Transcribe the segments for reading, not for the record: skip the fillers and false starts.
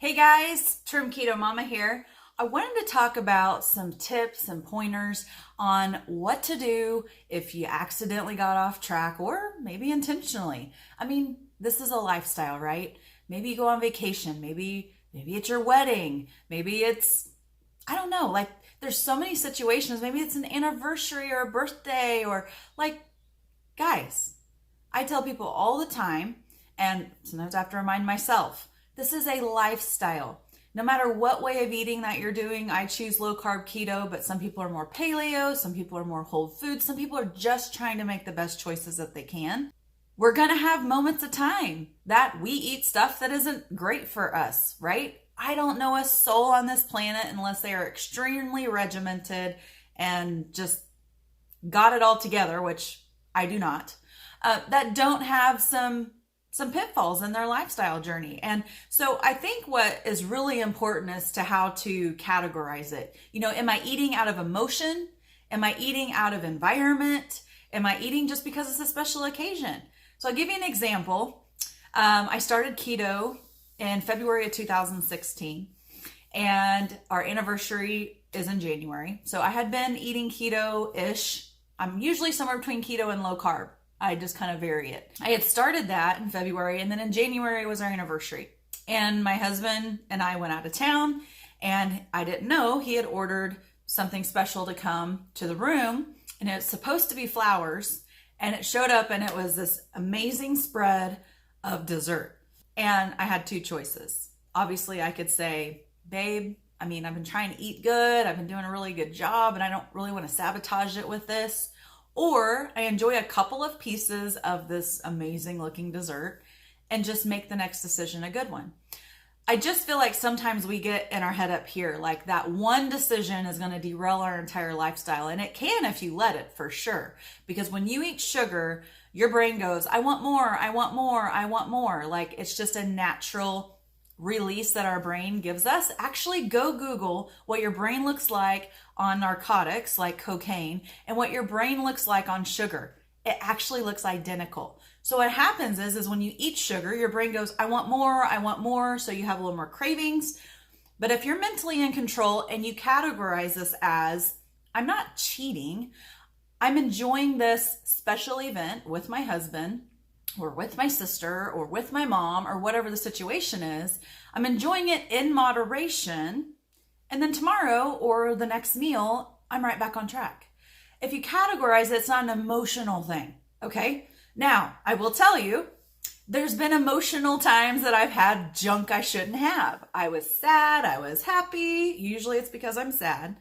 Hey guys, Trim Keto Mama here. I wanted to talk about some tips and pointers on what to do if you accidentally got off track or maybe intentionally. This is a lifestyle, right? Maybe you go on vacation, maybe it's your wedding, maybe it's I don't know, like there's so many situations, maybe it's an anniversary or a birthday or like guys, I tell people all the time, and sometimes I have to remind myself, this is a lifestyle. No matter what way of eating that you're doing, I choose low carb keto, but some people are more paleo, some people are more whole food, some people are just trying to make the best choices that they can. We're gonna have moments of time that we eat stuff that isn't great for us, right? I don't know a soul on this planet unless they are extremely regimented and just got it all together, which I do not, that don't have some pitfalls in their lifestyle journey. And so I think what is really important is to how to categorize it. Am I eating out of emotion? Am I eating out of environment? Am I eating just because it's a special occasion? So I'll give you an example. I started keto in February of 2016, and our anniversary is in January. So I had been eating keto-ish. I'm usually somewhere between keto and low carb. I just kind of vary it. I had started that in February, and then in January was our anniversary. And my husband and I went out of town, and I didn't know he had ordered something special to come to the room, and it's supposed to be flowers, and it showed up, and it was this amazing spread of dessert. And I had two choices. Obviously, I could say, babe, I've been trying to eat good, I've been doing a really good job, and I don't really want to sabotage it with this. Or I enjoy a couple of pieces of this amazing looking dessert and just make the next decision a good one. I just feel like sometimes we get in our head up here, like that one decision is going to derail our entire lifestyle. And it can if you let it, for sure. Because when you eat sugar, your brain goes, I want more, I want more, I want more. Like it's just a natural release that our brain gives us. Actually, go Google what your brain looks like on narcotics like cocaine and what your brain looks like on sugar. It actually looks identical. So what happens is when you eat sugar, your brain goes, I want more, I want more. So you have a little more cravings. But if you're mentally in control and you categorize this as, I'm not cheating, I'm enjoying this special event with my husband, or with my sister, or with my mom, or whatever the situation is, I'm enjoying it in moderation, and then tomorrow or the next meal, I'm right back on track. If you categorize it, it's not an emotional thing, okay? Now, I will tell you, there's been emotional times that I've had junk I shouldn't have. I was sad, I was happy. Usually it's because I'm sad.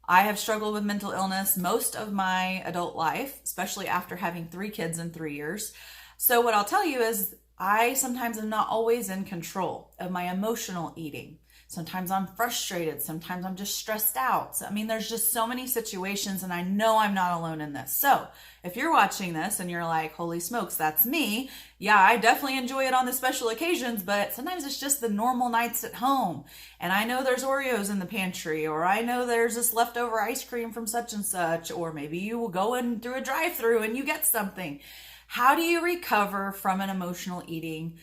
I have struggled with mental illness most of my adult life, especially after having 3 kids in 3 years. So what I'll tell you is I sometimes am not always in control of my emotional eating. Sometimes I'm frustrated. Sometimes I'm just stressed out. So, there's just so many situations, and I know I'm not alone in this. So if you're watching this and you're like, holy smokes, that's me. Yeah, I definitely enjoy it on the special occasions, but sometimes it's just the normal nights at home. And I know there's Oreos in the pantry, or I know there's this leftover ice cream from such and such, or maybe you will go in through a drive-through and you get something. How do you recover from an emotional eating,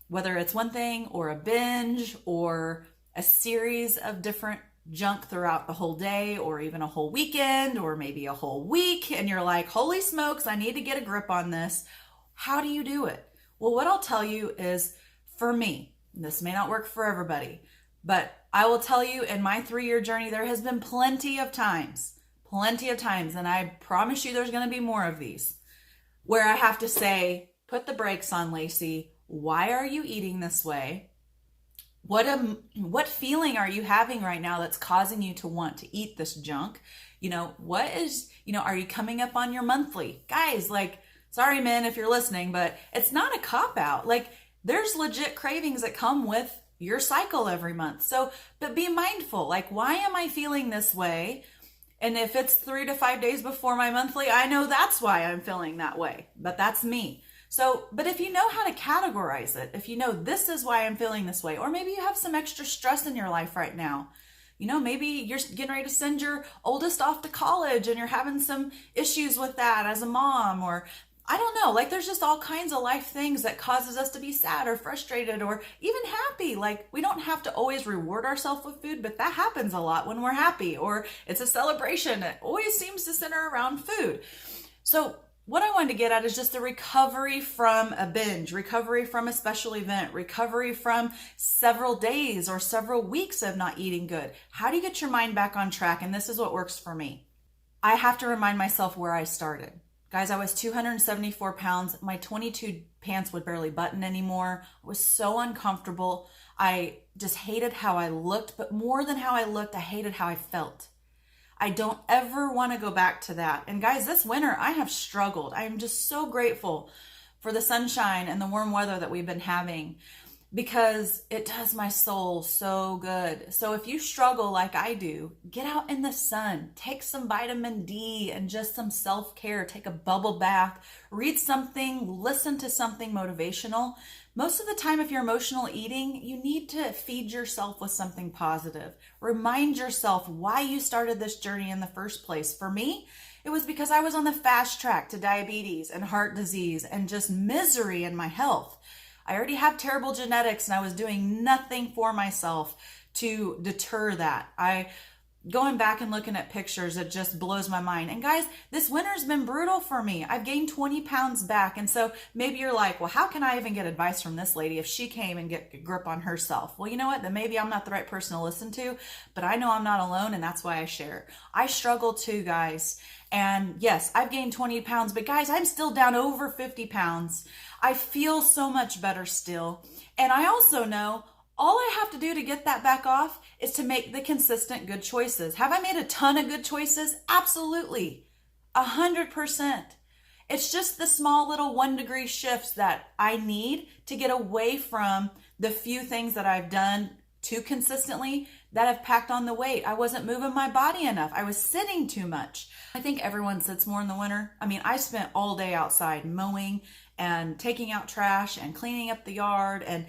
whether it's one thing or a binge or a series of different junk throughout the whole day, or even a whole weekend, or maybe a whole week, and you're like, holy smokes, I need to get a grip on this. How do you do it? Well, what I'll tell you is, for me, this may not work for everybody, but I will tell you in my 3-year journey, there has been plenty of times, and I promise you there's going to be more of these, where I have to say, put the brakes on, Lacey. Why are you eating this way? What feeling are you having right now that's causing you to want to eat this junk? Are you coming up on your monthly? Guys, sorry men if you're listening, but it's not a cop-out. There's legit cravings that come with your cycle every month. So, but be mindful, why am I feeling this way? And if it's 3 to 5 days before my monthly, I know that's why I'm feeling that way, but that's me. So, but if you know how to categorize it, if you know this is why I'm feeling this way, or maybe you have some extra stress in your life right now, maybe you're getting ready to send your oldest off to college and you're having some issues with that as a mom, or I don't know, like there's just all kinds of life things that causes us to be sad or frustrated or even happy. Like we don't have to always reward ourselves with food, but that happens a lot when we're happy or it's a celebration. It always seems to center around food. So what I wanted to get at is just the recovery from a binge, recovery from a special event, recovery from several days or several weeks of not eating good. How do you get your mind back on track? And this is what works for me. I have to remind myself where I started. Guys, I was 274 pounds. My 22 pants would barely button anymore. I was so uncomfortable. I just hated how I looked, but more than how I looked, I hated how I felt. I don't ever want to go back to that. And guys, this winter, I have struggled. I am just so grateful for the sunshine and the warm weather that we've been having, because it does my soul so good. So if you struggle like I do, get out in the sun, take some vitamin D and just some self-care, take a bubble bath, read something, listen to something motivational. Most of the time, if you're emotional eating, you need to feed yourself with something positive. Remind yourself why you started this journey in the first place. For me, it was because I was on the fast track to diabetes and heart disease and just misery in my health. I already have terrible genetics and I was doing nothing for myself to deter that. Going back and looking at pictures, it just blows my mind. And guys, this winter's been brutal for me. I've gained 20 pounds back. And so maybe you're like, well, how can I even get advice from this lady if she came and get a grip on herself? Well, you know what? Then maybe I'm not the right person to listen to, but I know I'm not alone and that's why I share. I struggle too, guys. And yes, I've gained 20 pounds, but guys, I'm still down over 50 pounds. I feel so much better still. And I also know all I have to do to get that back off is to make the consistent good choices. Have I made a ton of good choices? Absolutely. 100%. It's just the small little 1 degree shifts that I need to get away from the few things that I've done too consistently that have packed on the weight. I wasn't moving my body enough. I was sitting too much. I think everyone sits more in the winter. I mean, I spent all day outside mowing and taking out trash and cleaning up the yard. And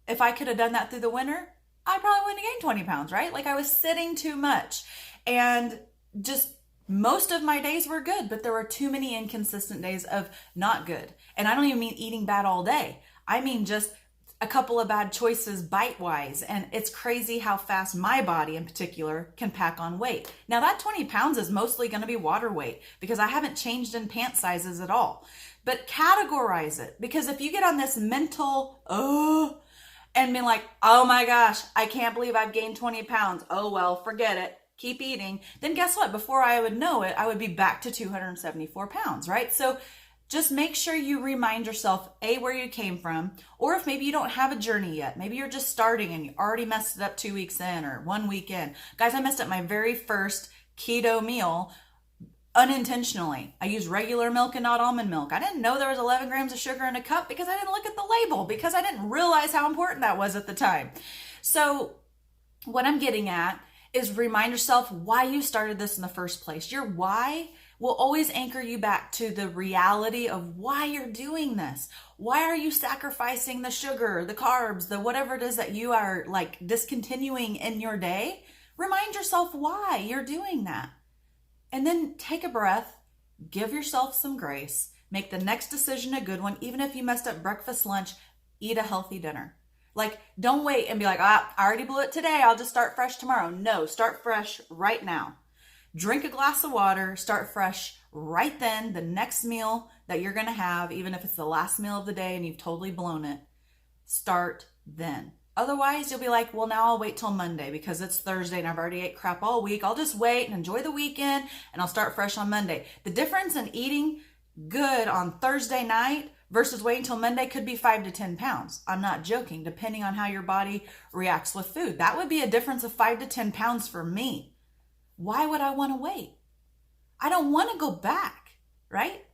if I could have done that through the winter, I probably wouldn't have gained 20 pounds, right? Like I was sitting too much and just most of my days were good, but there were too many inconsistent days of not good. And I don't even mean eating bad all day. I mean just a couple of bad choices bite-wise. And it's crazy how fast my body in particular can pack on weight. Now that 20 pounds is mostly going to be water weight because I haven't changed in pant sizes at all. But categorize it, because if you get on this mental, and be like, oh my gosh, I can't believe I've gained 20 pounds. Oh, well, forget it. Keep eating. Then guess what? Before I would know it, I would be back to 274 pounds, right? So just make sure you remind yourself, A, where you came from, or if maybe you don't have a journey yet, maybe you're just starting and you already messed it up 2 weeks in or 1 week in. Guys, I messed up my very first keto meal unintentionally. I used regular milk and not almond milk. I didn't know there was 11 grams of sugar in a cup because I didn't look at the label, because I didn't realize how important that was at the time. So what I'm getting at is remind yourself why you started this in the first place. Your why will always anchor you back to the reality of why you're doing this. Why are you sacrificing the sugar, the carbs, the whatever it is that you are like discontinuing in your day? Remind yourself why you're doing that. And then take a breath, give yourself some grace, make the next decision a good one. Even if you messed up breakfast, lunch, eat a healthy dinner. Like, don't wait and be like, I already blew it today, I'll just start fresh tomorrow. No, start fresh right now. Drink a glass of water, start fresh right then. The next meal that you're gonna have, even if it's the last meal of the day and you've totally blown it, start then. Otherwise, you'll be like, well, now I'll wait till Monday because it's Thursday and I've already ate crap all week. I'll just wait and enjoy the weekend and I'll start fresh on Monday. The difference in eating good on Thursday night versus waiting till Monday could be 5 to 10 pounds. I'm not joking, depending on how your body reacts with food. That would be a difference of 5 to 10 pounds for me. Why would I want to wait? I don't want to go back, right?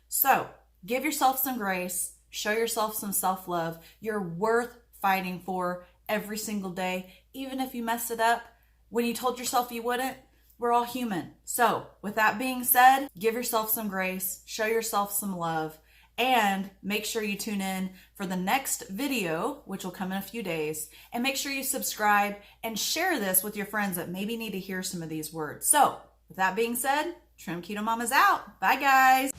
So give yourself some grace, show yourself some self-love. You're worth fighting for every single day, even if you mess it up when you told yourself you wouldn't. We're all human. So with that being said, give yourself some grace, show yourself some love, and make sure you tune in for the next video, which will come in a few days, and make sure you subscribe and share this with your friends that maybe need to hear some of these words. So with that being said, Trim Keto Mama's out. Bye, guys.